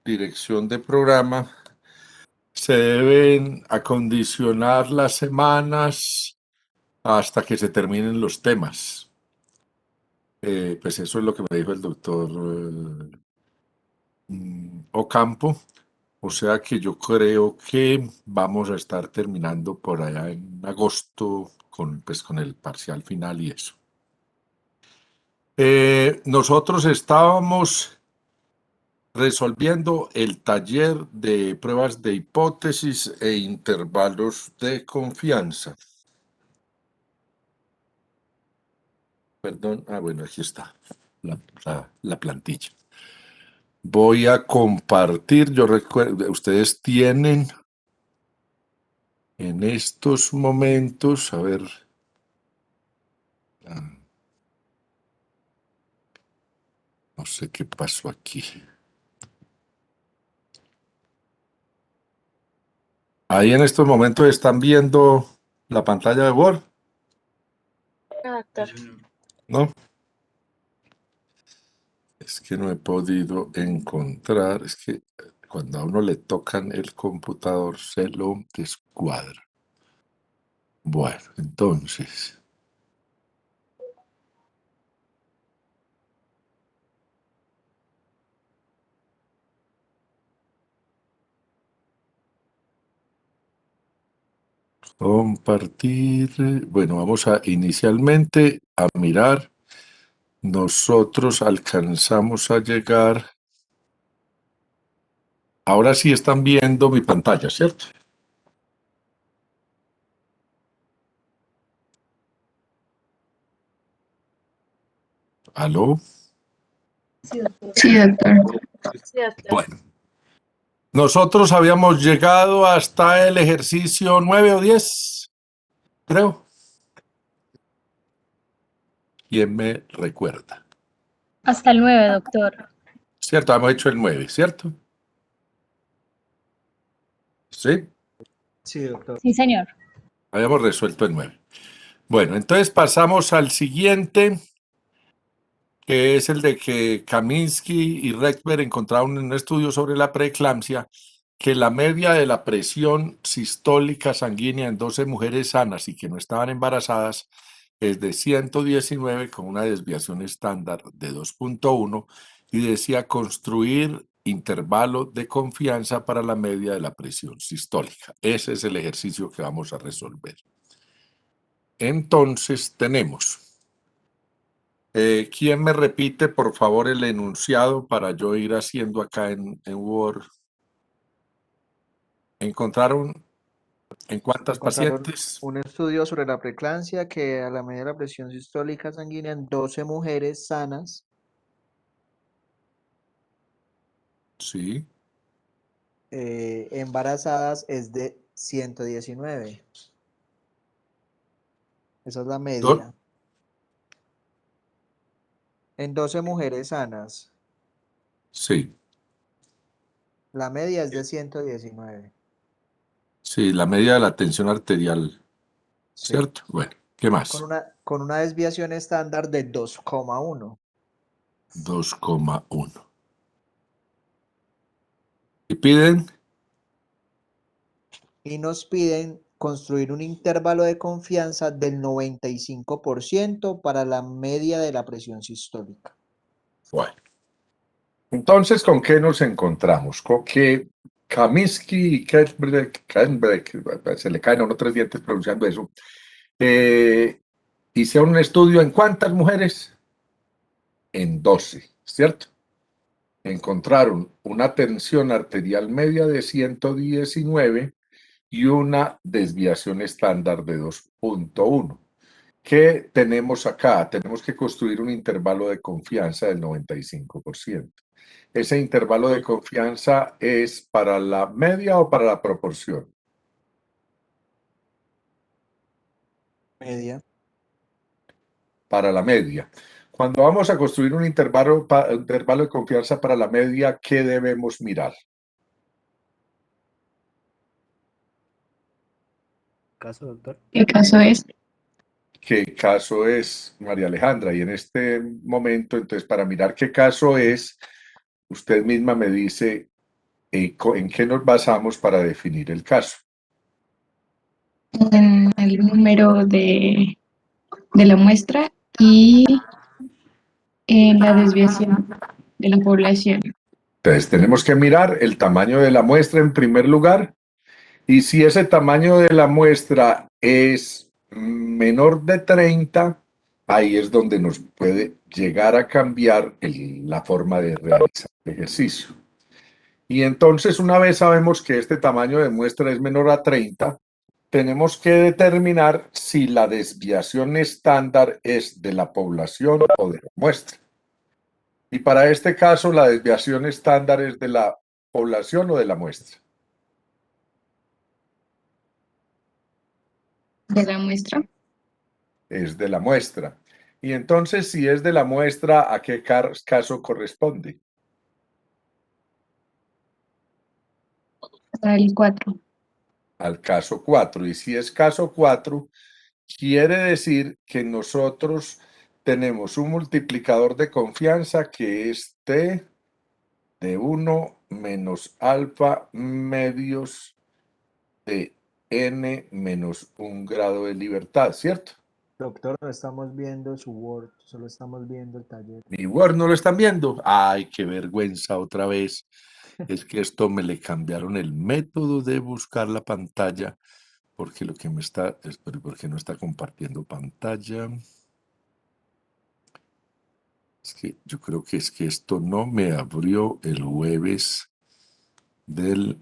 dirección de programa, se deben acondicionar las semanas hasta que se terminen los temas. Pues eso es lo que me dijo el doctor Ocampo. O sea que yo creo que vamos a estar terminando por allá en agosto pues, con el parcial final y eso. Nosotros estábamos resolviendo el taller de pruebas de hipótesis e intervalos de confianza. Perdón, bueno, aquí está la plantilla. Voy a compartir, yo recuerdo, ustedes tienen en estos momentos, a ver, no sé qué pasó aquí. Ahí en estos momentos están viendo la pantalla de Word. No, doctor. ¿No? Es que no he podido encontrar, es que cuando a uno le tocan el computador se lo descuadra. Bueno, entonces. Compartir. Bueno, vamos a inicialmente a mirar. Nosotros alcanzamos a llegar. Ahora sí están viendo mi pantalla, ¿cierto? ¿Aló? Sí, doctor. Sí, doctor. Sí, doctor. Bueno, nosotros habíamos llegado hasta el ejercicio 9 o 10, creo. ¿Quién me recuerda? Hasta el 9, doctor. ¿Cierto? Hemos hecho el 9, ¿cierto? Sí. Sí, doctor. Sí, señor. Habíamos resuelto el 9. Bueno, entonces pasamos al siguiente, que es el de que Kaminsky y Reckber encontraron en un estudio sobre la preeclampsia que la media de la presión sistólica sanguínea en 12 mujeres sanas y que no estaban embarazadas es de 119 con una desviación estándar de 2.1 y decía construir intervalo de confianza para la media de la presión sistólica. Ese es el ejercicio que vamos a resolver. Entonces tenemos... ¿quién me repite, por favor, el enunciado para yo ir haciendo acá en Word? ¿Encontraron en cuántas Encontraron pacientes? un estudio sobre la preeclampsia que a la medida de la presión sistólica sanguínea en 12 mujeres sanas Sí. embarazadas es de 119. Esa es la Do- media. En 12 mujeres sanas, Sí, la media es de 119. sí, la media de la tensión arterial, Sí. ¿cierto? Bueno, ¿qué más? Con una desviación estándar de 2,1. 2,1. ¿Y piden? Y nos piden construir un intervalo de confianza del 95% para la media de la presión sistólica. Bueno. Entonces, ¿con qué nos encontramos? Con que Kaminsky y Keltbrecht, se le caen a uno 3 dientes pronunciando eso, hicieron un estudio en ¿cuántas mujeres? En 12, ¿cierto? Encontraron una tensión arterial media de 119 y una desviación estándar de 2.1. ¿Qué tenemos acá? Tenemos que construir un intervalo de confianza del 95%. ¿Ese intervalo de confianza es para la media o para la proporción? Media. Para la media. Cuando vamos a construir un intervalo de confianza para la media, ¿qué debemos mirar? ¿Caso, doctor? ¿Qué caso es? ¿Qué caso es, María Alejandra? Y en este momento, entonces, para mirar qué caso es, usted misma me dice ¿En qué nos basamos para definir el caso? En el número de la muestra y en la desviación de la población. Entonces, tenemos que mirar el tamaño de la muestra en primer lugar, y si ese tamaño de la muestra es menor de 30, ahí es donde nos puede llegar a cambiar la forma de realizar el ejercicio. Y entonces, una vez sabemos que este tamaño de muestra es menor a 30, tenemos que determinar si la desviación estándar es de la población o de la muestra. Y para este caso, la desviación estándar es de la población o de la muestra. De la muestra. Es de la muestra. Y entonces, si es de la muestra, ¿a qué caso corresponde? Al 4. Al caso 4. Y si es caso 4, quiere decir que nosotros tenemos un multiplicador de confianza que es T de 1 menos alfa medios de n menos 1 grado de libertad, ¿cierto? Doctor, no estamos viendo su Word, solo estamos viendo el taller. Mi Word no lo están viendo. Ay, qué vergüenza otra vez. Es que esto me le cambiaron el método de buscar la pantalla, porque lo que me está, espero, porque no está compartiendo pantalla. Es que yo creo que es que esto no me abrió el jueves del...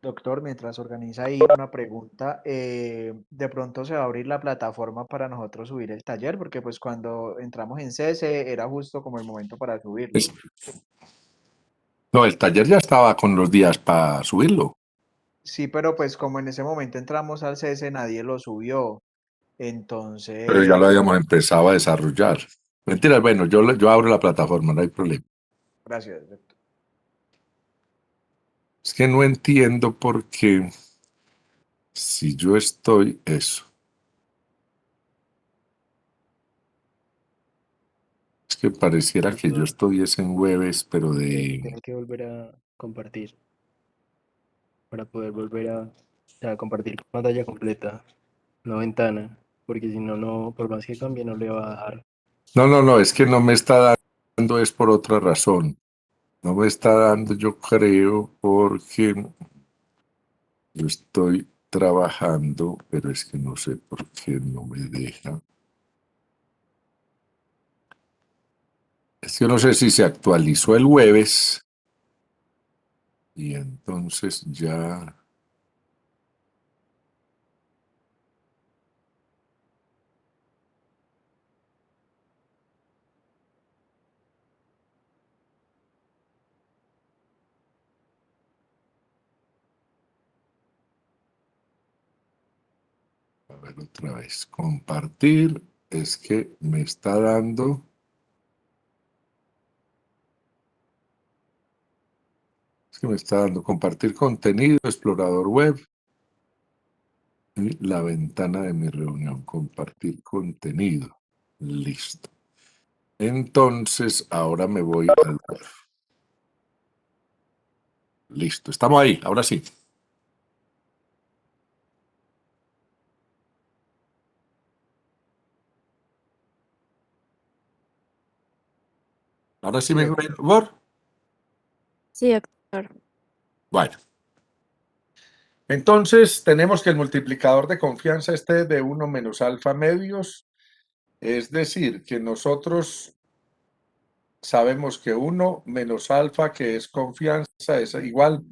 Doctor, mientras organiza ahí una pregunta, de pronto se va a abrir la plataforma para nosotros subir el taller, porque pues cuando entramos en CS era justo como el momento para subirlo. No, el taller ya estaba con los días para subirlo. Sí, pero pues como en ese momento entramos al CS nadie lo subió, Pero ya lo entonces, habíamos empezado a desarrollar. Mentira, bueno, yo abro la plataforma, no hay problema. gracias, doctor. Es que no entiendo por qué, si yo estoy eso. Es que pareciera que yo estoy es en jueves, pero Tiene de... que volver a compartir para poder volver a compartir pantalla completa, no ventana, porque si no, no, por más que cambie, no le va a dejar. No, es que no me está dando, es por otra razón. No me está dando, yo creo, porque yo estoy trabajando, pero es que no sé por qué no me deja. Es que no sé si se actualizó el jueves y entonces ya... A ver otra vez, compartir, es que me está dando... Es que me está dando compartir contenido, explorador web y la ventana de mi reunión, compartir contenido. Listo. Entonces, ahora me voy al web. Listo, estamos ahí, ahora sí. Ahora sí Sí, me doctor. ven, Word. Sí, doctor. Bueno, entonces tenemos que el multiplicador de confianza esté de 1 menos alfa medios, es decir, que nosotros sabemos que 1 menos alfa, que es confianza, es igual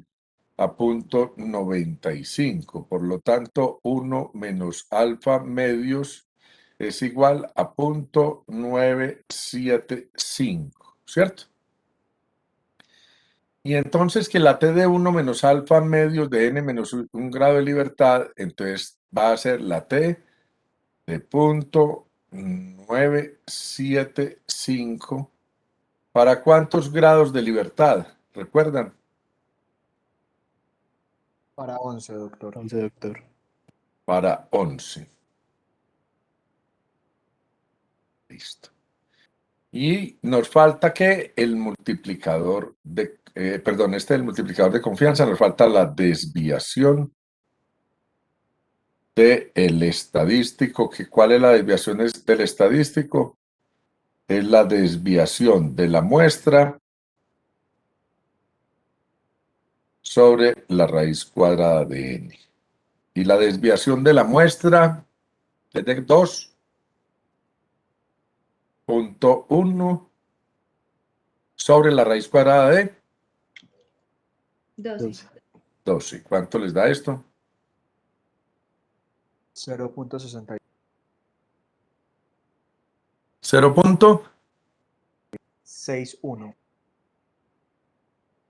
a 0.95. Por lo tanto, 1 menos alfa medios es igual a 0.975, ¿cierto? Y entonces que la t de 1 menos alfa medios de n menos 1 grado de libertad, entonces va a ser la t de 0.975. ¿Para cuántos grados de libertad? ¿Recuerdan? Para 11, doctor. 11, doctor. Para 11. Listo. Y nos falta que el multiplicador de, perdón, el multiplicador de confianza, nos falta la desviación del estadístico. ¿Cuál es la desviación del estadístico? Es la desviación de la muestra sobre la raíz cuadrada de n. Y la desviación de la muestra es de 2.1 sobre la raíz cuadrada de 12. 12. ¿Cuánto les da esto? 0.60. 0.61.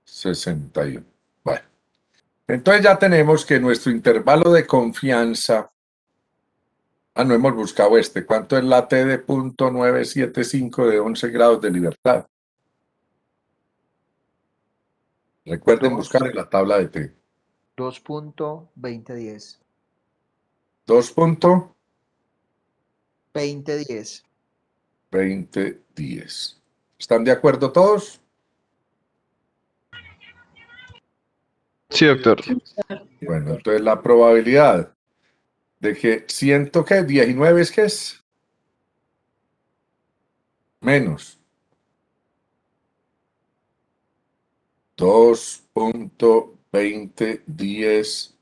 61. Bueno, entonces ya tenemos que nuestro intervalo de confianza, no hemos buscado ¿cuánto es la T de 0.975 de 11 grados de libertad? Recuerden buscar en la tabla de T. 2.2010. 2.2010. 2010. ¿Están de acuerdo todos? Sí, doctor. Bueno, entonces la probabilidad de que 19 es que es menos 2.2010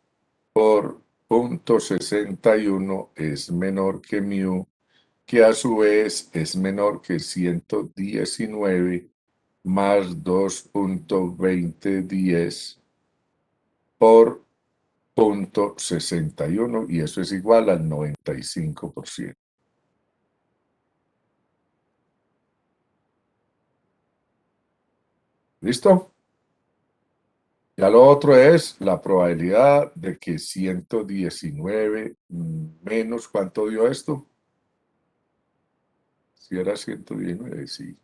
por 0.61 es menor que mu, que a su vez es menor que 119 más 2.2010 por 0.61, y eso es igual al 95%. ¿Listo? Ya lo otro es la probabilidad de que 119 menos, ¿cuánto dio esto? Si era 119, sí.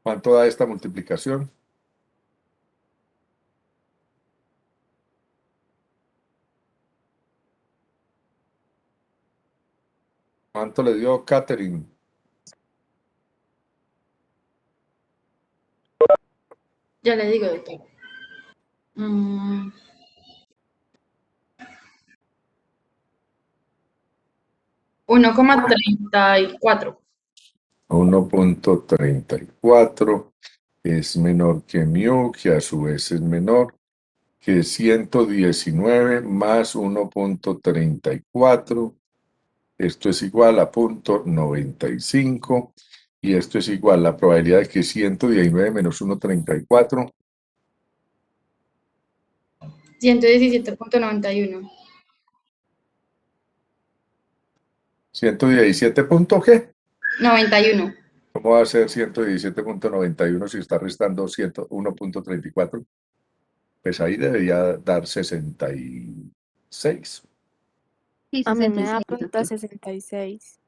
¿Cuánto da esta multiplicación? ¿Cuánto le dio Catherine? Ya le digo, doctor. 1,34. 1.34 es menor que mu, que a su vez es menor que 119 más 1.34. Esto es igual a 0.95, y esto es igual a la probabilidad de que 119 menos 1.34. 117,91. 117 punto ¿qué? 91. ¿Cómo va a ser 117.91 si está restando 1.34? Pues ahí debería dar 66. Sí, A mí me 66, da punto doctor. 66.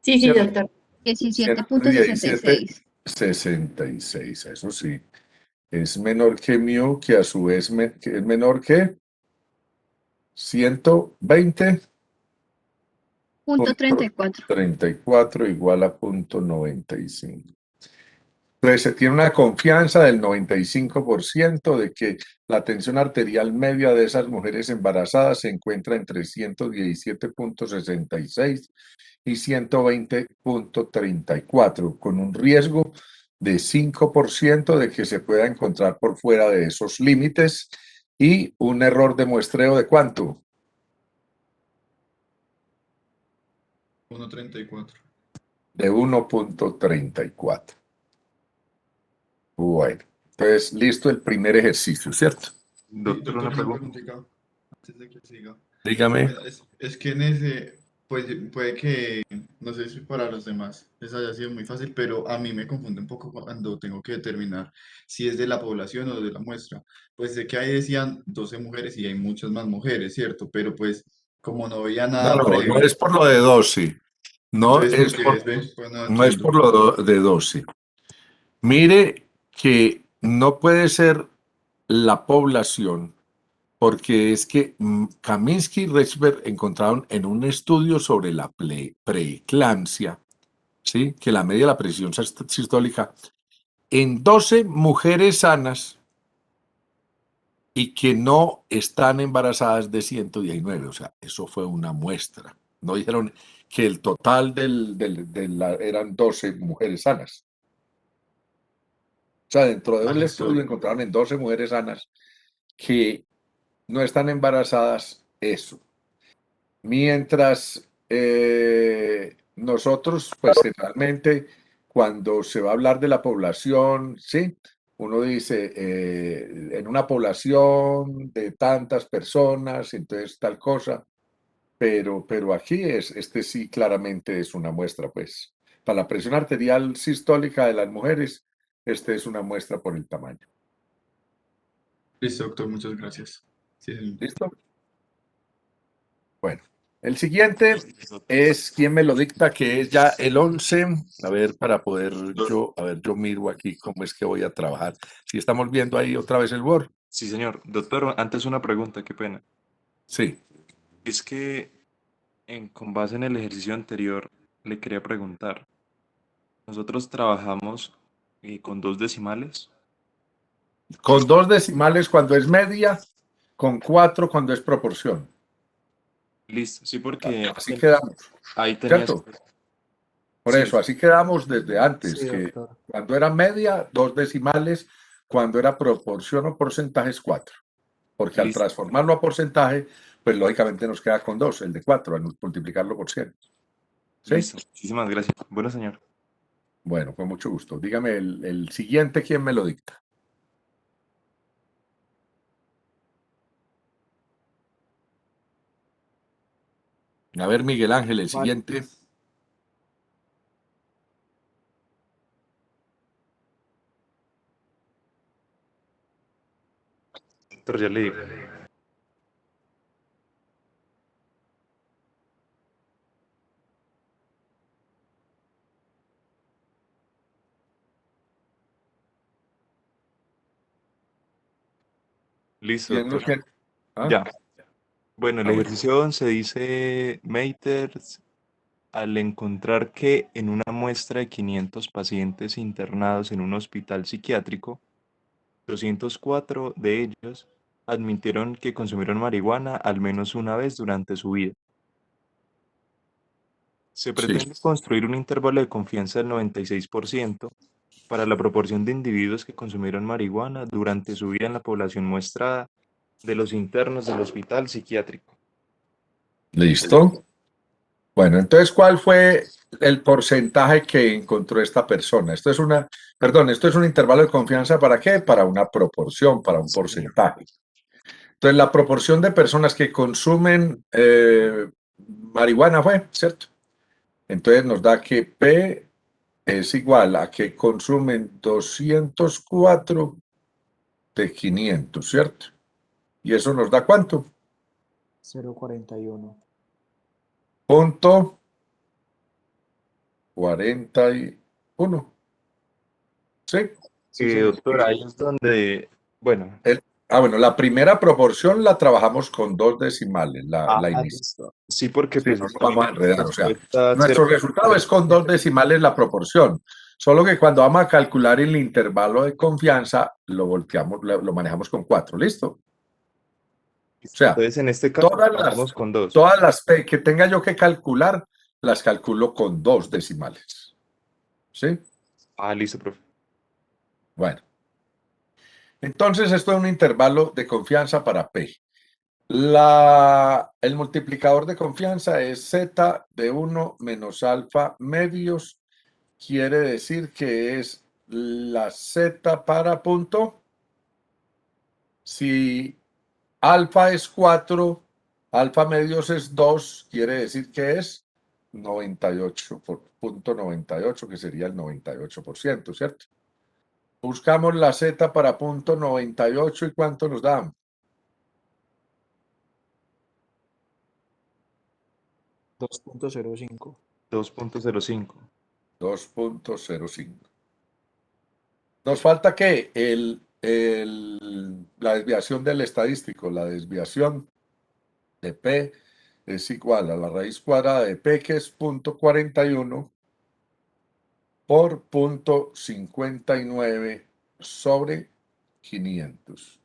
Sí, ¿Cierto? doctor. 17.66. 66, eso sí. Es menor que mu, que a su vez que es menor que 120. Punto 34. 34 igual a 0.95. Entonces se tiene una confianza del 95% de que la tensión arterial media de esas mujeres embarazadas se encuentra entre 117.66 y 120.34, con un riesgo de 5% de que se pueda encontrar por fuera de esos límites, y un error de muestreo de ¿cuánto? 1.34. De 1.34. Bueno, entonces listo el primer ejercicio, ¿cierto? Doctor, una pregunta. preguntita antes de que siga. Dígame. Bueno, es que en ese, pues puede que, no sé si para los demás eso haya sido muy fácil, pero a mí me confunde un poco cuando tengo que determinar si es de la población o de la muestra. Pues sé que ahí decían 12 mujeres y hay muchas más mujeres, ¿cierto? Pero pues como no veía nada No es previo, por lo de 12. No entonces es porque por, es, ¿ve? Pues no no es entiendo. por lo de 12. Mire que no puede ser la población, porque es que Kaminsky y Rechberg encontraron en un estudio sobre la preeclampsia ¿sí? Que la media de la presión sistólica en 12 mujeres sanas y que no están embarazadas de 119. O sea, eso fue una muestra. No dijeron que el total eran 12 mujeres sanas. O sea, dentro del estudio encontraron en 12 mujeres sanas que no están embarazadas eso. Mientras nosotros, pues realmente, cuando se va a hablar de la población, sí, uno dice, en una población de tantas personas, entonces tal cosa, pero aquí este sí claramente es una muestra, pues. Para la presión arterial sistólica de las mujeres, este es una muestra por el tamaño. Listo, doctor, muchas gracias. Sí, señor. ¿Listo? Bueno, el siguiente es quien me lo dicta, que es ya el 11. A ver, para poder yo miro aquí cómo es que voy a trabajar. Si estamos viendo ahí otra vez el Word. Sí, señor. Doctor, antes una pregunta, qué pena. Sí. Es que con base en el ejercicio anterior, le quería preguntar. Nosotros trabajamos con 2 decimales. Con 2 decimales cuando es media, con 4 cuando es proporción. Listo, sí, porque Así quedamos, ahí tenía... ¿cierto? Por Sí, eso, así quedamos desde antes, Sí, que doctor. cuando era media, 2 decimales, cuando era proporción o porcentaje es 4. Porque al listo, transformarlo a porcentaje, pues lógicamente nos queda con 2, el de 4, al multiplicarlo por 100. ¿Sí? listo. Muchísimas gracias. Bueno, señor. Bueno, con mucho gusto. Dígame el siguiente, ¿quién me lo dicta? A ver, Miguel Ángel, el Vale. siguiente. Doctor, ya le digo. Listo, ¿Quién lo doctor. quiere? ¿Ah? Ya. Bueno, el Ah, bueno. ejercicio 11 dice Meiters, al encontrar que en una muestra de 500 pacientes internados en un hospital psiquiátrico, 204 de ellos admitieron que consumieron marihuana al menos una vez durante su vida. Se Sí. pretende construir un intervalo de confianza del 96% para la proporción de individuos que consumieron marihuana durante su vida en la población muestrada de los internos del hospital psiquiátrico. ¿Listo? Bueno, entonces, ¿cuál fue el porcentaje que encontró esta persona? Esto es un intervalo de confianza, ¿para qué? Para una proporción, para un porcentaje. Entonces, la proporción de personas que consumen marihuana fue, ¿cierto? Entonces nos da que P es igual a que consumen 204 de 500, ¿cierto? ¿Y eso nos da cuánto? 0,41. Punto 41. ¿Sí? Sí, señor. Doctor, ahí es donde, bueno, Bueno, la primera proporción la trabajamos con 2 decimales, la inicial. listo. Sí, porque Sí, pues no nos vamos a enredar. O sea, respuesta nuestro resultado es con 2 decimales la proporción. Solo que cuando vamos a calcular el intervalo de confianza, lo volteamos, lo manejamos con 4. ¿Listo? O sea, Entonces, en este caso, todas trabajamos con 2. las P que tenga yo que calcular, las calculo con 2 decimales. ¿Sí? Listo, profe. Bueno. Entonces, esto es un intervalo de confianza para P. El multiplicador de confianza es Z de 1 menos alfa medios. Quiere decir que es la Z para punto. Si alfa es 4, alfa medios es 2, quiere decir que es 98, punto 98, que sería el 98%, ¿cierto? Buscamos la Z para punto 98 y ¿cuánto nos da? 2,05. 2.05. 2.05. Nos falta que la desviación del estadístico, la desviación de P es igual a la raíz cuadrada de P, que es 0.41, por 0.59 sobre 500.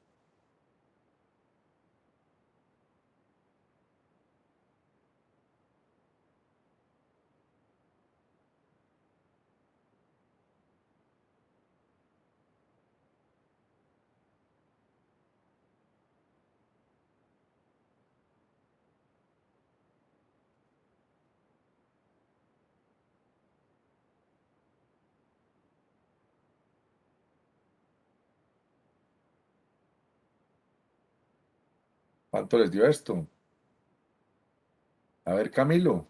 ¿Cuánto les dio esto? A ver, Camilo.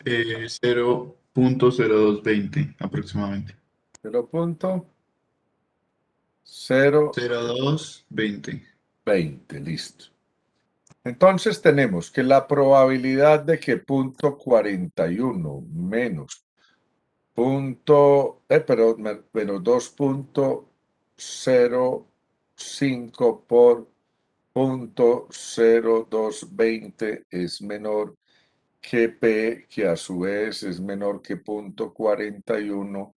0.0220 aproximadamente. 0.020, 0220. listo. Entonces tenemos que la probabilidad de que 0.41 menos menos 2.05 por 0.0220 es menor que P, que a su vez es menor que 0.41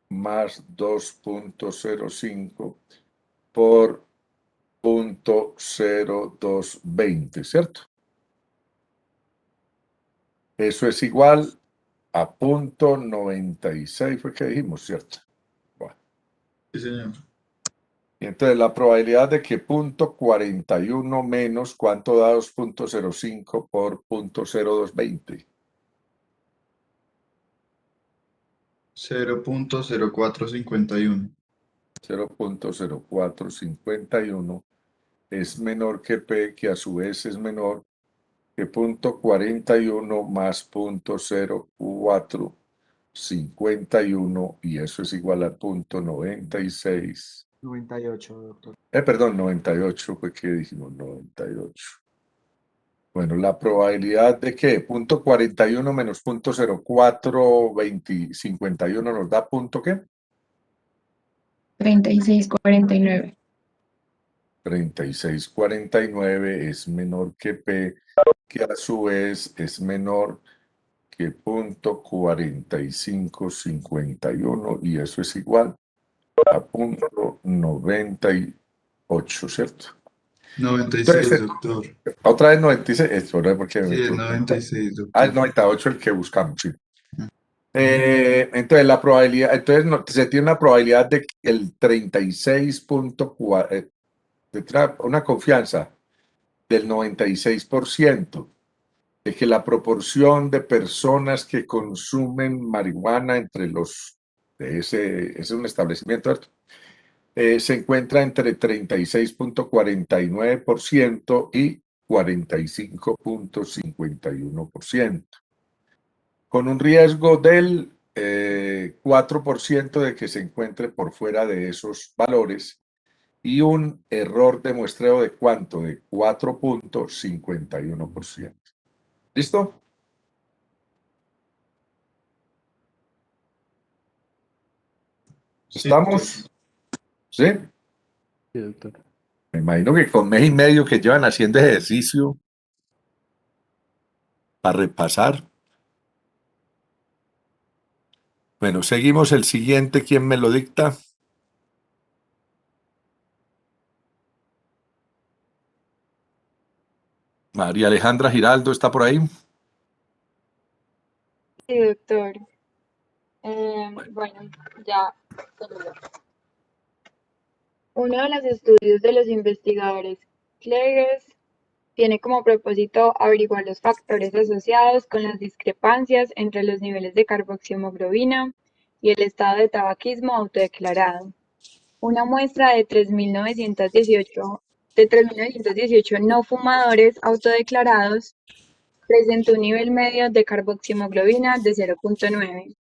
más 2.05 por 0.0220, ¿cierto? Eso es igual a 0.96, fue que dijimos, ¿cierto? Bueno. Sí, señor. Y entonces la probabilidad de que 0.41 menos, ¿cuánto da 2.05 por 0.0220? 0.0451. 0.0451 es menor que P, que a su vez es menor que 0.41 más 0.0451, y eso es igual a 0.96. 98, doctor. Perdón, 98, fue que dijimos 98. Bueno, la probabilidad de que 0.41 menos 0.0451 nos da punto ¿qué? 3649. 3649 es menor que P, que a su vez es menor que 0.4551, y eso es igual a 0.98, ¿cierto? 96, Entonces, doctor. otra vez 96, esto no es porque Sí, me es equivoqué. 96, Ah, el doctor. 98 el que buscamos, sí. Mm. Entonces la probabilidad, se tiene una probabilidad de que el 36.4, una confianza del 96% de que la proporción de personas que consumen marihuana entre los de ese es un establecimiento, ¿cierto? Se encuentra entre 36.49% y 45.51%, con un riesgo del 4% de que se encuentre por fuera de esos valores, y un error de muestreo de ¿cuánto? De 4.51%. ¿Listo? Sí, doctor. ¿Estamos? ¿Sí? Sí, doctor. Me imagino que con mes y medio que llevan haciendo ejercicio para repasar. Bueno, seguimos el siguiente. ¿Quién me lo dicta? María Alejandra Giraldo, ¿está por ahí? Sí, doctor. Bueno, ya. Uno de los estudios de los investigadores Klegers tiene como propósito averiguar los factores asociados con las discrepancias entre los niveles de carboxiemoglobina y el estado de tabaquismo autodeclarado. Una muestra de 3.918 no fumadores autodeclarados presentó un nivel medio de carboxiemoglobina de 0.9,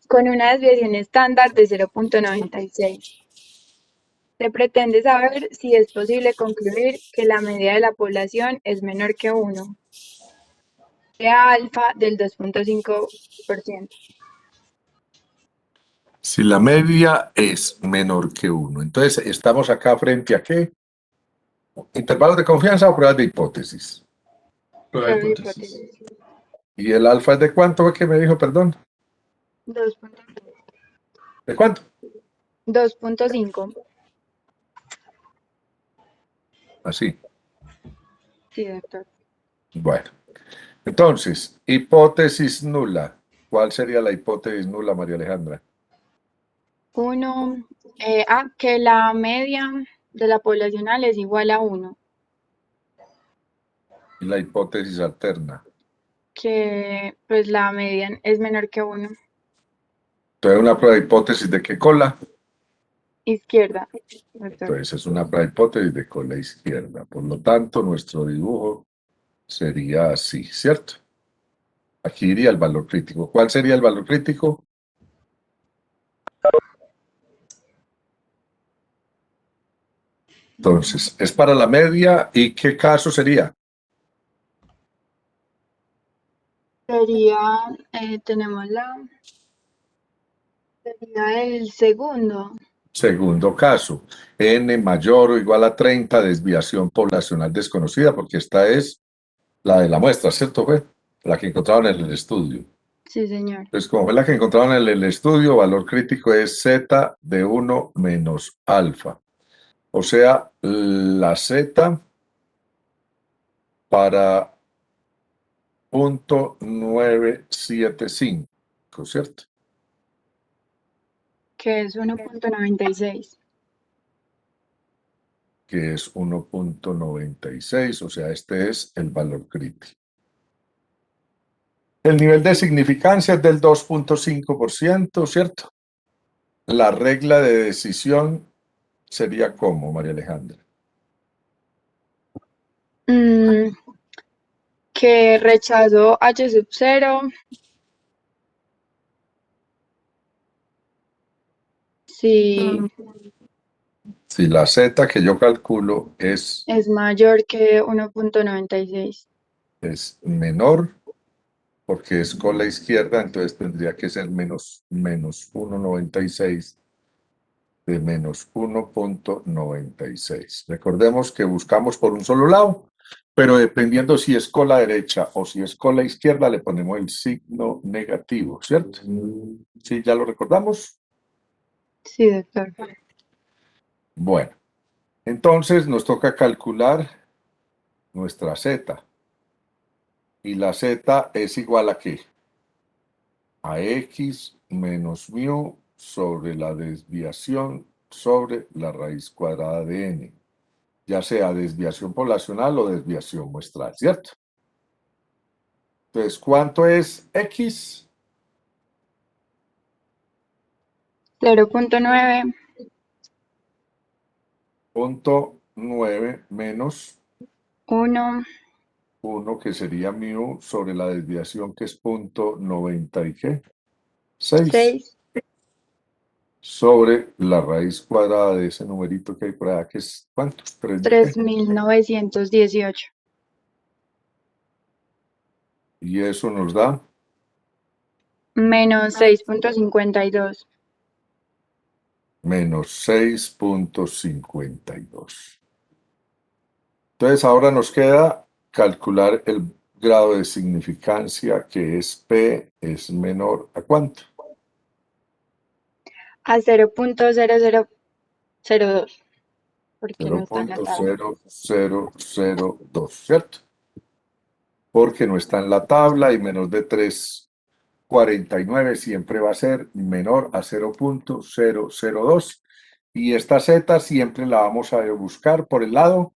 con una desviación estándar de 0.96. Se pretende saber si es posible concluir que la media de la población es menor que 1, sea alfa del 2.5%. Si la media es menor que 1. Entonces, estamos acá frente a ¿qué? ¿Intervalos de confianza o pruebas de hipótesis? Prueba de Prueba de hipótesis. hipótesis. ¿Y el alfa es de cuánto fue que me dijo, perdón? 2.5. ¿De cuánto? 2.5. Así. Sí, doctor. Bueno. Entonces, hipótesis nula. ¿Cuál sería la hipótesis nula, María Alejandra? Uno, que la media de la poblacional es igual a 1, Y la hipótesis alterna. que pues la media es menor que 1. Entonces, una prueba de hipótesis de qué cola. Izquierda, doctor. Entonces, es una prueba de hipótesis de cola izquierda. Por lo tanto, nuestro dibujo sería así, ¿cierto? Aquí iría el valor crítico. ¿Cuál sería el valor crítico? Entonces, es para la media. ¿Y qué caso sería? Sería, sería el segundo. Segundo caso, n mayor o igual a 30, desviación poblacional desconocida, porque esta es la de la muestra, ¿cierto? Fue la que encontraron en el estudio. Sí, señor. Pues como fue la que encontraron en el estudio, valor crítico es z de 1 menos alfa. O sea, la z para 0.975, ¿cierto? Que es 1.96. Que es 1.96, o sea, este es el valor crítico. El nivel de significancia es del 2.5%, ¿cierto? La regla de decisión sería ¿cómo, María Alejandra? Que rechazo H sub 0 si Si la z que yo calculo es es mayor que 1.96. menor, porque es con la izquierda, entonces tendría que ser menos 1.96 de menos 1.96. Recordemos que buscamos por un solo lado, pero dependiendo si es con la derecha o si es con la izquierda, le ponemos el signo negativo, ¿cierto? ¿Sí, ya lo recordamos? Sí, doctor. Bueno, entonces nos toca calcular nuestra z. Y la z es igual a ¿qué? A x menos mu sobre la desviación sobre la raíz cuadrada de n, ya sea desviación poblacional o desviación muestral, ¿cierto? Entonces, ¿cuánto es x? 0.9 Punto 9 menos 1 1, que sería mu sobre la desviación, que es punto 90 y qué? 6 6 sobre la raíz cuadrada de ese numerito que hay por allá, que es ¿cuántos? 3.918. Y eso nos da Menos 6.52. menos 6.52. Entonces ahora nos queda calcular el grado de significancia, que es P es menor ¿a cuánto? A 0.0002. Porque no está en la tabla. 0.0002, ¿cierto? Porque no está en la tabla y menos de 3,49 siempre va a ser menor a 0.002. Y esta Z siempre la vamos a buscar por el lado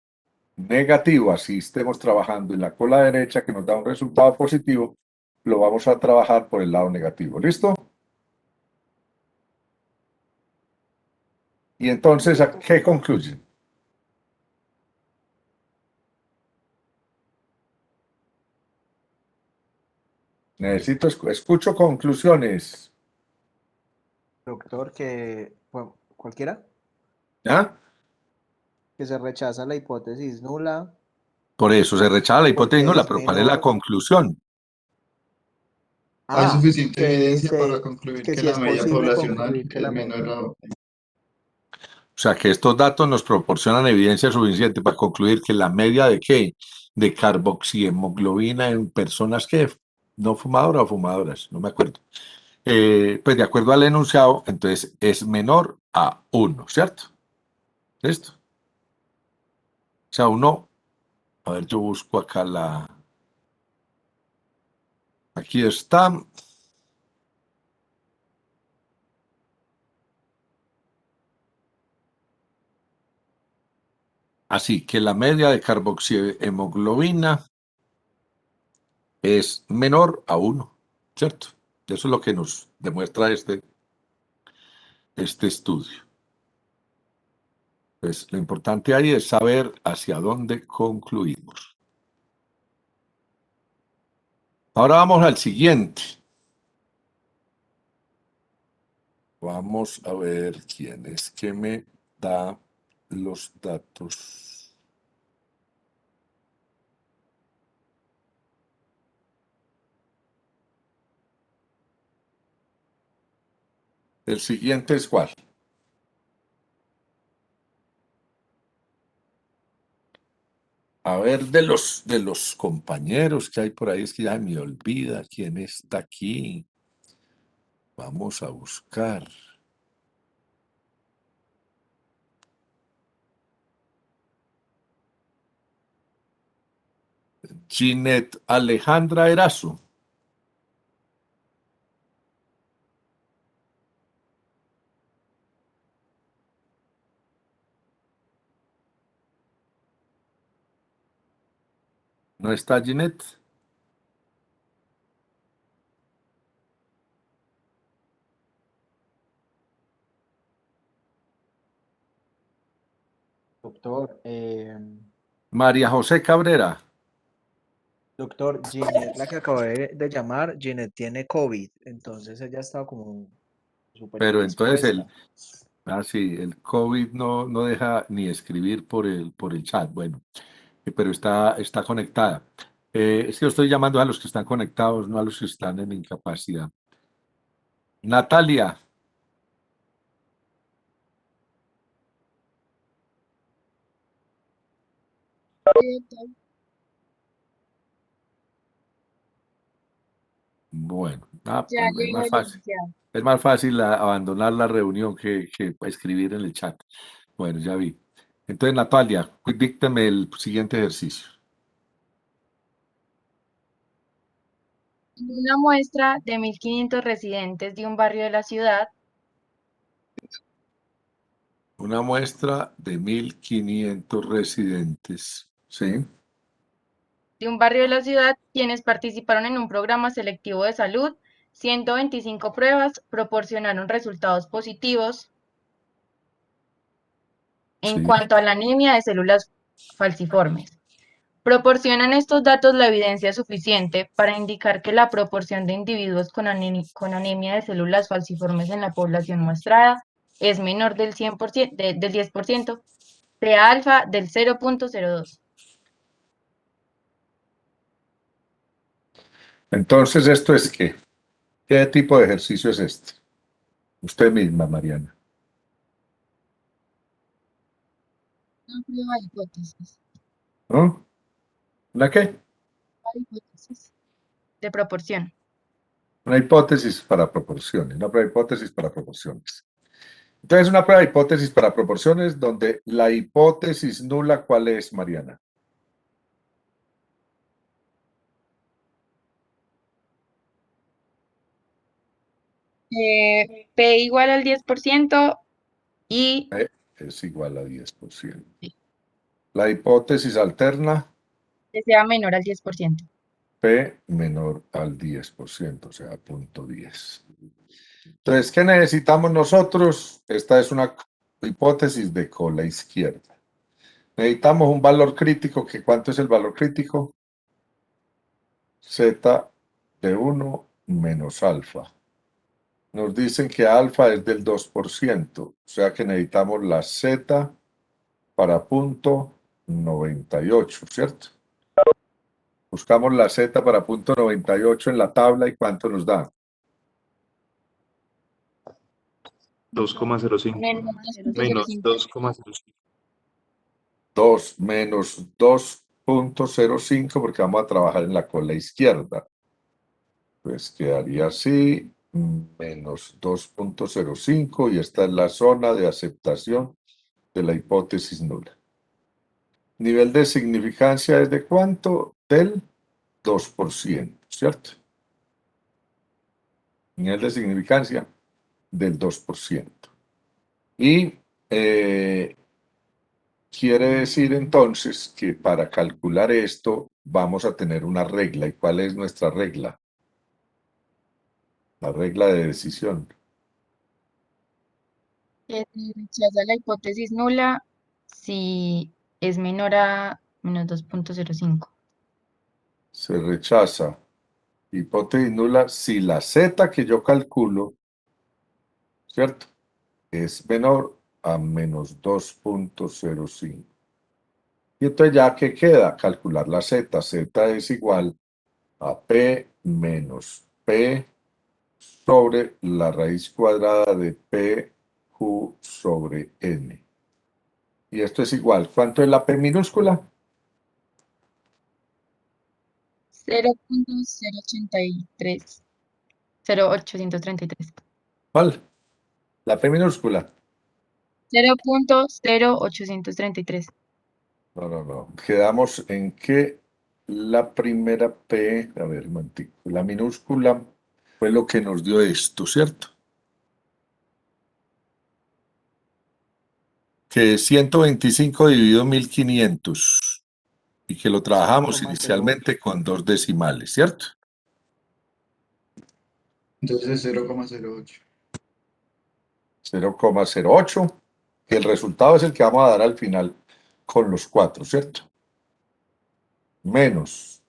negativo. Así estemos trabajando en la cola derecha que nos da un resultado positivo, lo vamos a trabajar por el lado negativo. ¿Listo? Y entonces, ¿a qué concluyen? Necesito, escucho conclusiones. Doctor, que bueno, cualquiera, ¿Ya? que se rechaza la hipótesis nula Por eso se rechaza la hipótesis porque nula, es pero ¿cuál es la menor. conclusiente? Hay Ah, suficiente que, evidencia para concluir que que si la es media posible poblacional concluir que es la menor media. a... O sea, que estos datos nos proporcionan evidencia suficiente para concluir que la media de ¿qué? De carboxihemoglobina en personas que no fumadora o fumadoras, no me acuerdo. Pues de acuerdo al enunciado, entonces es menor a 1, ¿cierto? ¿Listo? O sea, uno, a ver, yo busco acá aquí está. Así que la media de carboxihemoglobina es menor a 1, ¿cierto? Eso es lo que nos demuestra este estudio. Pues lo importante ahí es saber hacia dónde concluimos. Ahora vamos al siguiente. Vamos a ver quién es que me da los datos. El siguiente es ¿cuál? A ver, de los compañeros que hay por ahí, es que ya me olvida quién está aquí. Vamos a buscar. Ginette Alejandra Erazo. ¿No está Ginette? Doctor, María José Cabrera. doctor, Ginette, la que acabé de llamar, Ginette tiene COVID, entonces ella ha estado como súper Pero entonces indispuesta. sí, el COVID no deja ni escribir por el chat. Bueno, pero está conectada. Es que yo estoy llamando a los que están conectados, no a los que están en incapacidad. Natalia. Bueno, Ya es llegó más el fácil. licenciado. Es más fácil abandonar la reunión que escribir en el chat. Bueno, ya vi. Entonces, Natalia, díctame el siguiente ejercicio. En una muestra de 1.500 residentes de un barrio de la ciudad, Una muestra de 1.500 residentes, ¿sí? quienes participaron en un programa selectivo de salud, 125 pruebas proporcionaron resultados positivos en Sí. cuanto a la anemia de células falciformes. ¿Proporcionan estos datos la evidencia suficiente para indicar que la proporción de individuos con anemia de células falciformes en la población muestrada es menor del 100%, del 10%, de alfa del 0.02? Entonces, ¿esto es qué? ¿Qué tipo de ejercicio es este? Usted misma, Mariana. Una prueba de hipótesis. ¿No? ¿Una qué? Hipótesis de proporción. Una hipótesis para proporciones. Una prueba de hipótesis para proporciones. Entonces, una prueba de hipótesis para proporciones donde la hipótesis nula, ¿cuál es, Mariana? P igual al 10% y Es igual a 10%. La hipótesis alterna, que sea menor al 10%. P menor al 10%, o sea, 0.10. Entonces, ¿qué necesitamos nosotros? Esta es una hipótesis de cola izquierda. Necesitamos un valor crítico, que ¿cuánto es el valor crítico? Z de 1 menos alfa. Nos dicen que alfa es del 2%, o sea que necesitamos la Z para punto 98, ¿cierto? Buscamos la Z para punto 98 en la tabla y ¿cuánto nos da? 2,05 menos 2,05. 2 menos 2.05 porque vamos a trabajar en la cola izquierda. Pues quedaría así, menos 2.05, y esta es la zona de aceptación de la hipótesis nula. Nivel de significancia es de ¿cuánto? Del 2%, ¿cierto? Nivel de significancia del 2%. Y quiere decir entonces que para calcular esto vamos a tener una regla. ¿Y cuál es nuestra regla? La regla de decisión. Se rechaza la hipótesis nula si es menor a menos 2.05. Se rechaza hipótesis nula si la z que yo calculo, ¿cierto?, es menor a menos 2.05. Y entonces ya que queda calcular la z. Z es igual a P menos P sobre la raíz cuadrada de P Q sobre N. Y esto es igual. ¿Cuánto es la P minúscula? 0.083. 0.833. ¿Cuál? La P minúscula. 0.0833. No. Quedamos en que la primera P, a ver, un momentico, la minúscula fue lo que nos dio esto, ¿cierto? Que es 125 dividido 1500 y que lo trabajamos 0,08. inicialmente con 2 decimales, ¿cierto? Entonces es 0,08. 0,08, que el resultado es el que vamos a dar al final con los 4, ¿cierto? Menos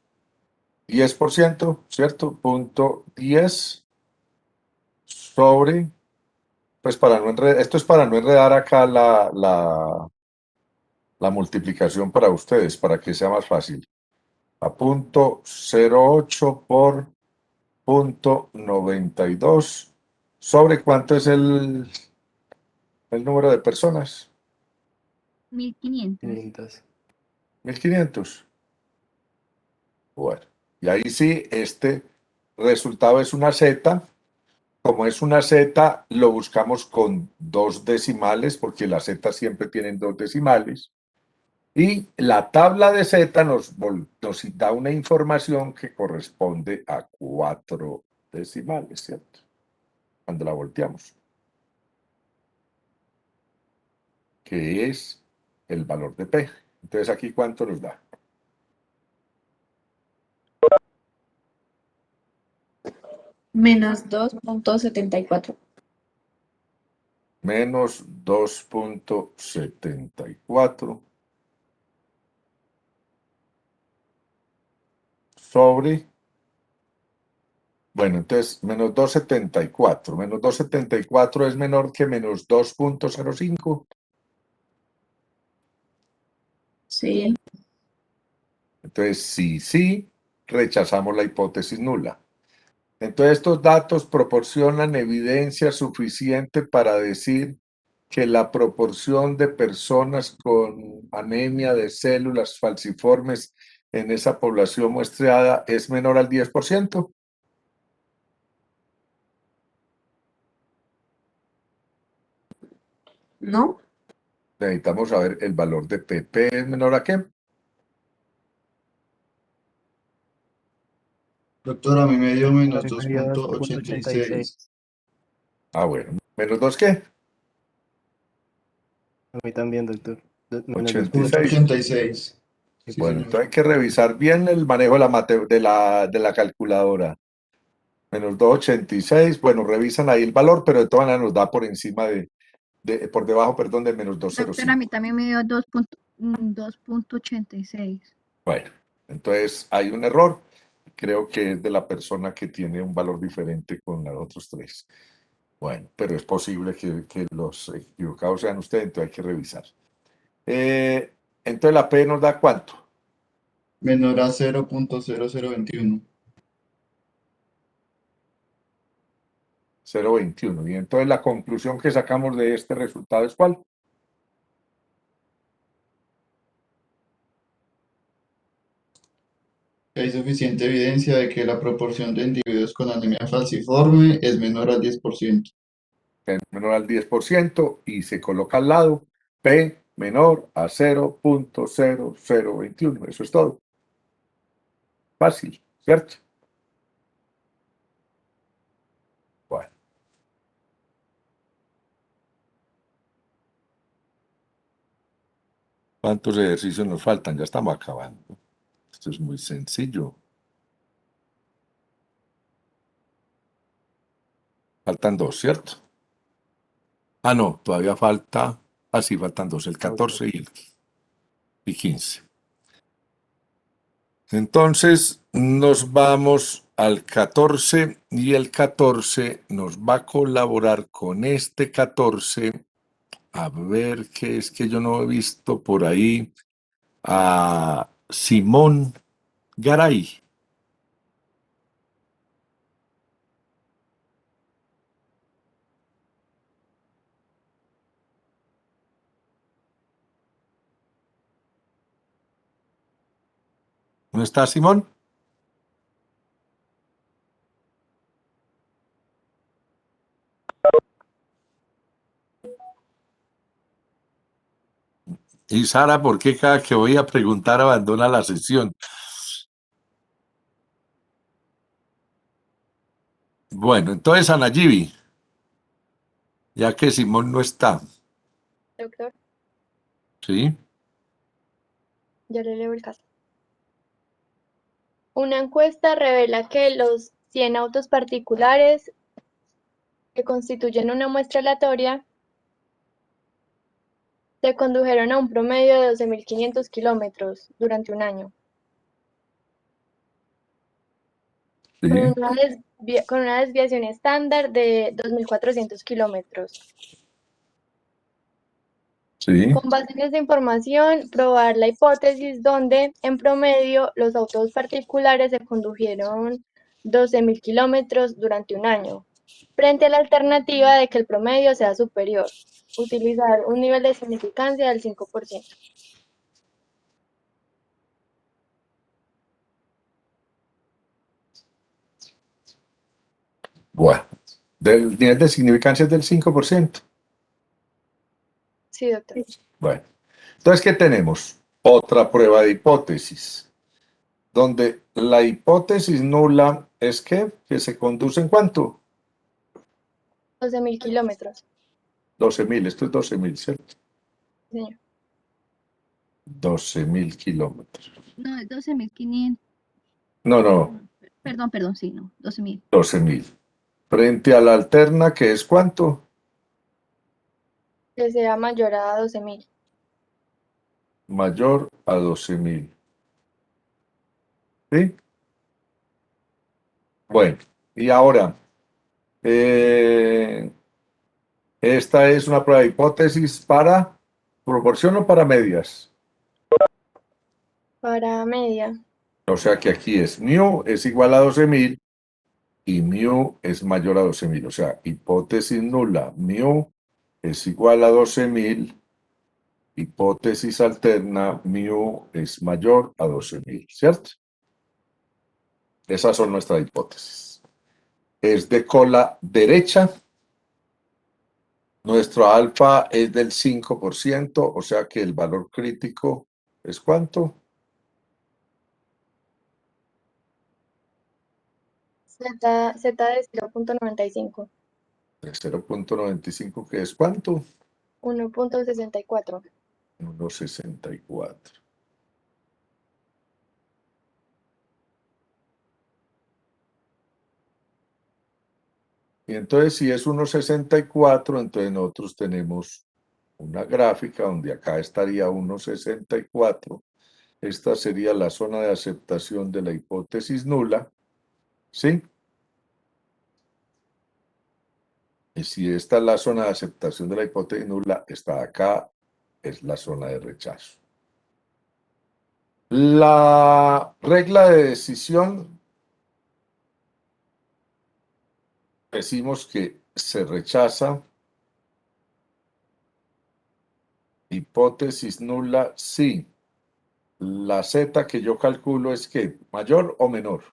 10%, ¿cierto? Punto 10 sobre, pues para no enredar, esto es para no enredar acá la multiplicación para ustedes, para que sea más fácil. A punto 0,8 por punto 92 sobre ¿cuánto es el número de personas? 1500. 500. 1500. Bueno, y ahí sí, este resultado es una Z. Como es una Z, lo buscamos con 2 decimales, porque las Z siempre tienen 2 decimales. Y la tabla de Z nos da una información que corresponde a 4 decimales, ¿cierto? Cuando la volteamos. Que es el valor de P. Entonces, ¿aquí cuánto nos da? Menos 2.74. Menos 2.74 sobre, bueno, entonces menos 2.74. Menos 2.74 es menor que menos 2.05. Sí. Entonces, sí, rechazamos la hipótesis nula. Entonces, estos datos proporcionan evidencia suficiente para decir que la proporción de personas con anemia de células falciformes en esa población muestreada es menor al 10%. ¿No? Necesitamos saber el valor de P. ¿P es menor a qué? Doctor, a mí me dio menos A mí me dio 2.86. 2,86. Ah, bueno. ¿Menos 2 qué? A mí también, doctor. Menos 86. 2.86. 86. Sí. Sí, Bueno, señor. entonces hay que revisar bien el manejo de la calculadora. Menos 286, bueno, revisan ahí el valor, pero de todas maneras nos da por encima por debajo, perdón, de menos Doctora, a 205. mí también me dio 2.86. Bueno, entonces hay un error. Creo que es de la persona que tiene un valor diferente con los otros 3. Bueno, pero es posible que los equivocados sean ustedes, entonces hay que revisar. Entonces la P nos da ¿cuánto? Menor a 0,0021. 0,21. Y entonces la conclusión que sacamos de este resultado es ¿cuál? hay suficiente evidencia de que la proporción de individuos con anemia falciforme es menor al 10%. Es menor al 10% y se coloca al lado P menor a 0.0021. Eso es todo. Fácil, ¿cierto? Bueno. ¿Cuántos ejercicios nos faltan? Ya estamos acabando. Esto es muy sencillo. Faltan dos, ¿cierto? Ah, no, todavía falta. Ah, sí, faltan dos, el 14 y 15. Entonces nos vamos al 14 y el 14 nos va a colaborar con este 14. A ver qué es que yo no he visto por ahí. A Simón Garay. ¿No está Simón? Y Sara, ¿por qué cada que voy a preguntar abandona la sesión? Bueno, entonces Anayibi, ya que Simón no está, Doctor, ¿sí? ya le leo el caso. Una encuesta revela que los 100 autos particulares que constituyen una muestra aleatoria se condujeron a un promedio de 12.500 kilómetros durante un año, Sí, con una desviación estándar de 2.400 kilómetros. sí, Con base en esta información, probar la hipótesis donde, en promedio, los autos particulares se condujeron 12.000 kilómetros durante un año, frente a la alternativa de que el promedio sea superior. Utilizar un nivel de significancia del 5%. bueno. ¿Del nivel de significancia es del 5%? Sí, doctor. Bueno. Entonces, ¿qué tenemos? Otra prueba de hipótesis, donde la hipótesis nula es que se conduce en ¿cuánto? 12.000 kilómetros, 12.000, esto es 12.000, ¿cierto? señor. 12.000 kilómetros. No, es 12.500. No, no, Perdón, sí, no, 12.000. 12.000. Frente a la alterna, ¿que es cuánto? Que sea mayor a 12.000. Mayor a 12.000. ¿Sí? Bueno, y ahora, esta es una prueba de hipótesis para proporción o para medias. Para media. O sea que aquí es mu es igual a 12.000 y mu es mayor a 12.000. O sea, hipótesis nula, mu es igual a 12.000. Hipótesis alterna, mu es mayor a 12.000, ¿cierto? Esas son nuestras hipótesis. Es de cola derecha. Nuestro alfa es del 5%, o sea que el valor crítico es ¿cuánto? Z de 0.95. El 0.95, que es ¿cuánto? 1.64. 1.64. Y entonces, si es 1.64, entonces nosotros tenemos una gráfica donde acá estaría 1.64. Esta sería la zona de aceptación de la hipótesis nula, ¿sí? Y si esta es la zona de aceptación de la hipótesis nula, esta de acá es la zona de rechazo. La regla de decisión, decimos que se rechaza hipótesis nula si la Z que yo calculo es que mayor o menor.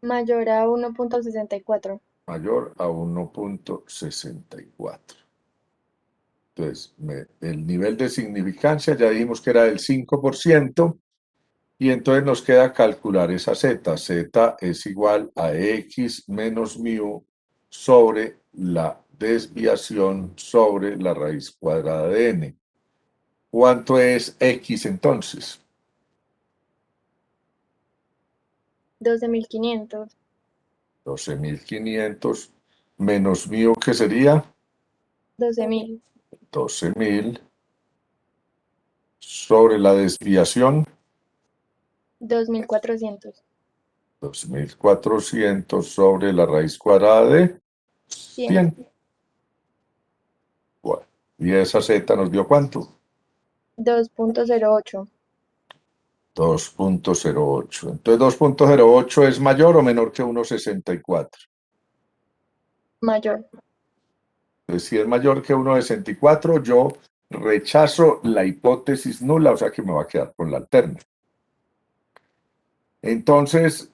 Mayor a 1.64. Mayor a 1.64. Entonces, el nivel de significancia ya dijimos que era del 5%, y entonces nos queda calcular esa Z. Z es igual a X menos mu sobre la desviación sobre la raíz cuadrada de n. ¿Cuánto es X entonces? 12.500. 12.500 menos mu, ¿qué sería? 12.000. 12.000 sobre la desviación 2.400. 2.400 sobre la raíz cuadrada de 100. 100. Bueno, y esa Z nos dio ¿cuánto? 2.08. 2.08. Entonces 2.08 es mayor o menor que 1.64. Mayor. Entonces si es mayor que 1.64, yo rechazo la hipótesis nula, o sea que me va a quedar con la alterna. Entonces,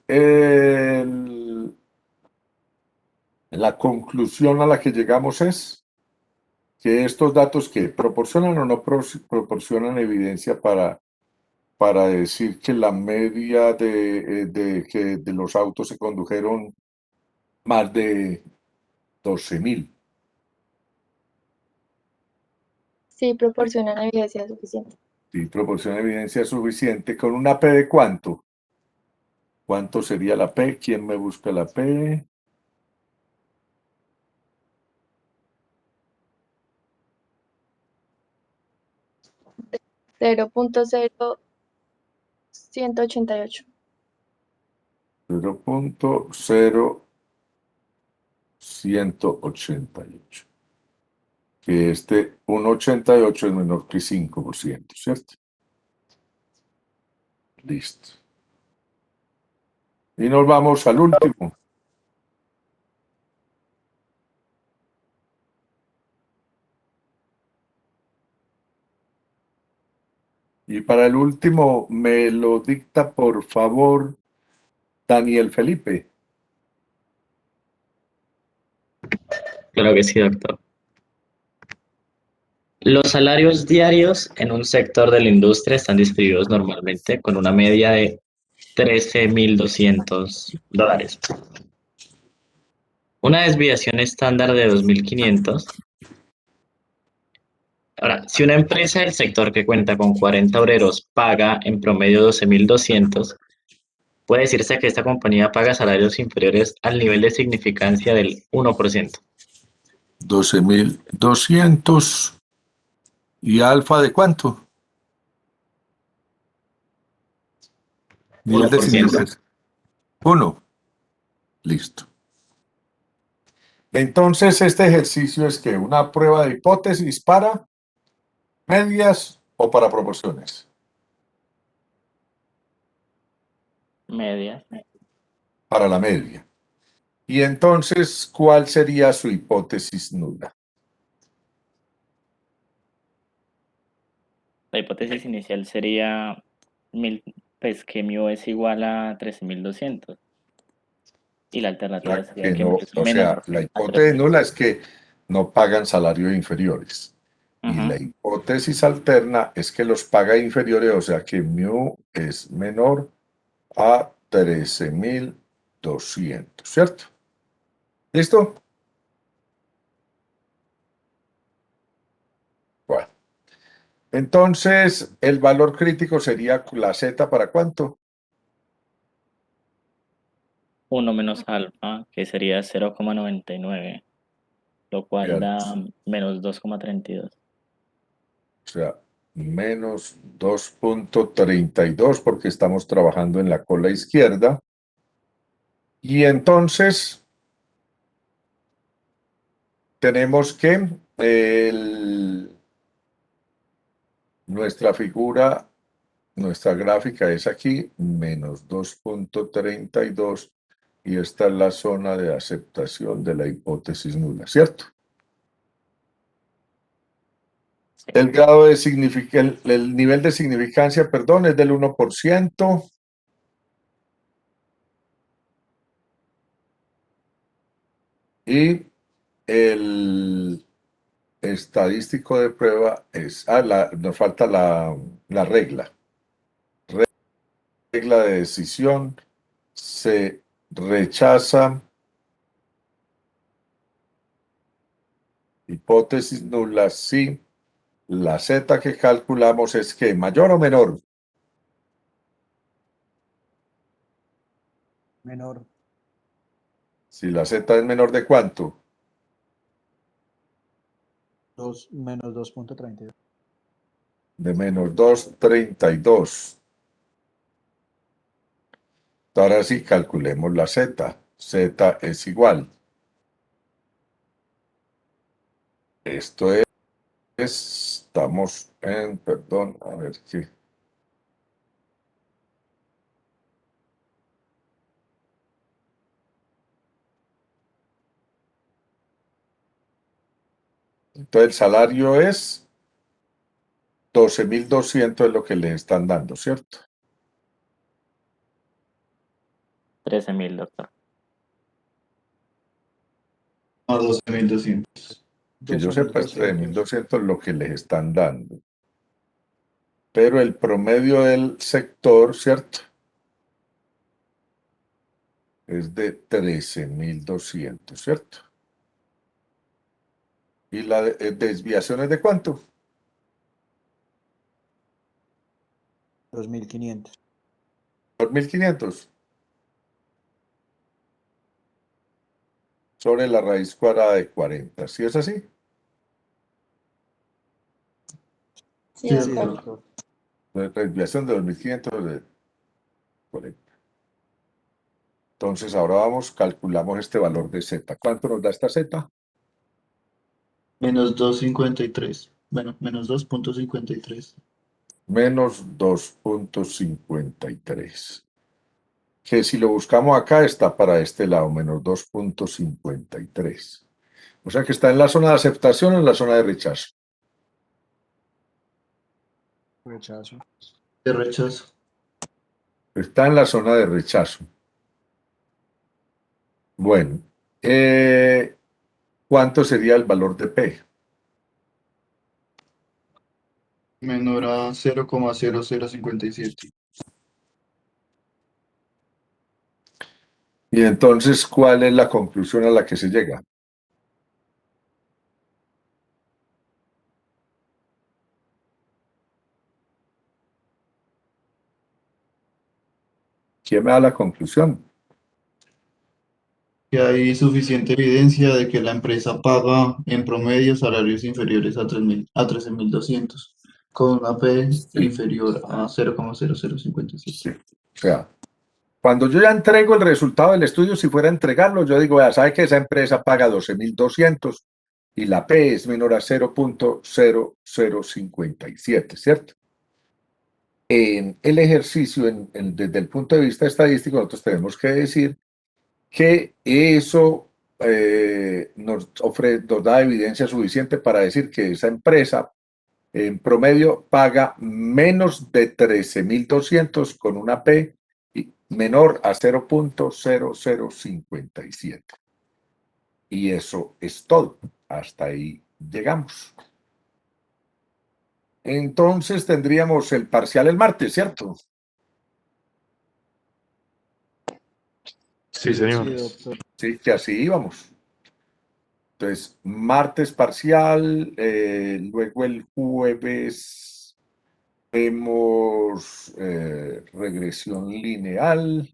la conclusión a la que llegamos es que estos datos que proporcionan o no proporcionan evidencia para decir que la media de los autos se condujeron más de 12.000. Sí, proporcionan evidencia suficiente. Sí, proporciona evidencia suficiente. ¿Con una P de cuánto? ¿Cuánto sería la P? ¿Quién me busca la P? 0.0188. 0.0188. Que 1.88 es menor que 5%, ¿cierto? Listo. Y nos vamos al último. Y para el último me lo dicta, por favor, Daniel Felipe. Claro que sí, doctor. Los salarios diarios en un sector de la industria están distribuidos normalmente con una media de $13.200. Una desviación estándar de 2.500. Ahora, si una empresa del sector que cuenta con 40 obreros paga en promedio 12.200, puede decirse que esta compañía paga salarios inferiores al nivel de significancia del 1%. 12.200. ¿Y alfa de cuánto? Nivel de 1%. significancia. 1. Listo. Entonces, este ejercicio es que una prueba de hipótesis para medias o para proporciones. Media. Para la media. Y entonces, ¿cuál sería su hipótesis nula? La hipótesis inicial sería pues que mu es igual a 13.200. Y la alternativa sería que mu es menor La a hipótesis 13.000. nula es que no pagan salarios inferiores. Y la hipótesis alterna es que los paga inferiores, o sea que mu es menor a 13.200, ¿cierto? ¿Listo? Bueno. Entonces, el valor crítico sería la Z ¿para cuánto? 1 menos alfa, que sería 0,99, lo cual da menos 2,32. O sea, menos 2.32 porque estamos trabajando en la cola izquierda. Y entonces tenemos que nuestra figura, nuestra gráfica es aquí, menos 2.32, y esta es la zona de aceptación de la hipótesis nula, ¿cierto? El grado de el nivel de significancia, perdón, es del 1%. Y el estadístico de prueba es, nos falta la regla. Regla de decisión, se rechaza. Hipótesis nula, sí. La Z que calculamos es que mayor o menor. Menor. Si la Z es menor de cuánto. Menos 2.32. De menos 2.32. Ahora sí calculemos la Z. Z es igual. Esto es, estamos en, perdón, a ver qué. Entonces el salario es 12.200 es lo que le están dando, ¿cierto? 13.000, doctor. No, 12.200. Que yo sepa es 13.200 lo que les están dando. Pero el promedio del sector, ¿cierto? Es de 13.200, ¿cierto? ¿Y la desviación es de cuánto? 2.500. 2.500. Sobre la raíz cuadrada de 40. ¿Sí es así? Sí, Sí, doctor. doctor. La desviación de 2.500 de 40. Entonces ahora calculamos este valor de Z. ¿Cuánto nos da esta Z? Menos 2.53. Bueno, menos 2.53. Menos 2.53. Que si lo buscamos acá está para este lado, menos 2.53. O sea que está en la zona de aceptación o en la zona de rechazo. Rechazo. De rechazo. Está en la zona de rechazo. Bueno, ¿cuánto sería el valor de P? Menor a 0,0057. Y entonces, ¿cuál es la conclusión a la que se llega? ¿Quién me da la conclusión? Que hay suficiente evidencia de que la empresa paga en promedio salarios inferiores a 13.200 con una P inferior a 0,0057. Sí. O sea, cuando yo ya entrego el resultado del estudio, si fuera a entregarlo, yo digo, ya sabe que esa empresa paga 12.200 y la P es menor a 0.0057, ¿cierto? En el ejercicio, desde el punto de vista estadístico, nosotros tenemos que decir que eso nos da evidencia suficiente para decir que esa empresa en promedio paga menos de 13.200 con una P menor a 0.0057. Y eso es todo. Hasta ahí llegamos. Entonces tendríamos el parcial el martes, ¿cierto? Sí, señor. Sí, doctor. Sí, que así íbamos. Entonces, martes parcial, luego el jueves vemos regresión lineal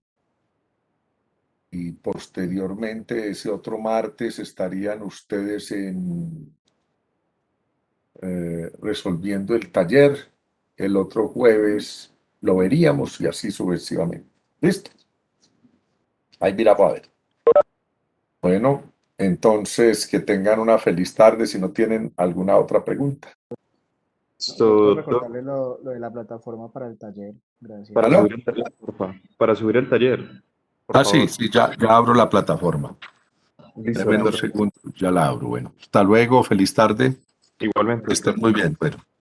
y posteriormente ese otro martes estarían ustedes resolviendo el taller. El otro jueves lo veríamos y así sucesivamente. ¿Listo? Ahí mira para ver. Bueno, entonces que tengan una feliz tarde si no tienen alguna otra pregunta. Doctor, recordarle lo de la plataforma para el taller. Gracias. Para subir el taller, porfa. Para subir el taller. Por Sí, favor. sí, ya abro la plataforma. Listo, Deme un doctor. segundo, ya la abro. Bueno, hasta luego, feliz tarde. Igualmente. Que estén muy bien, bueno.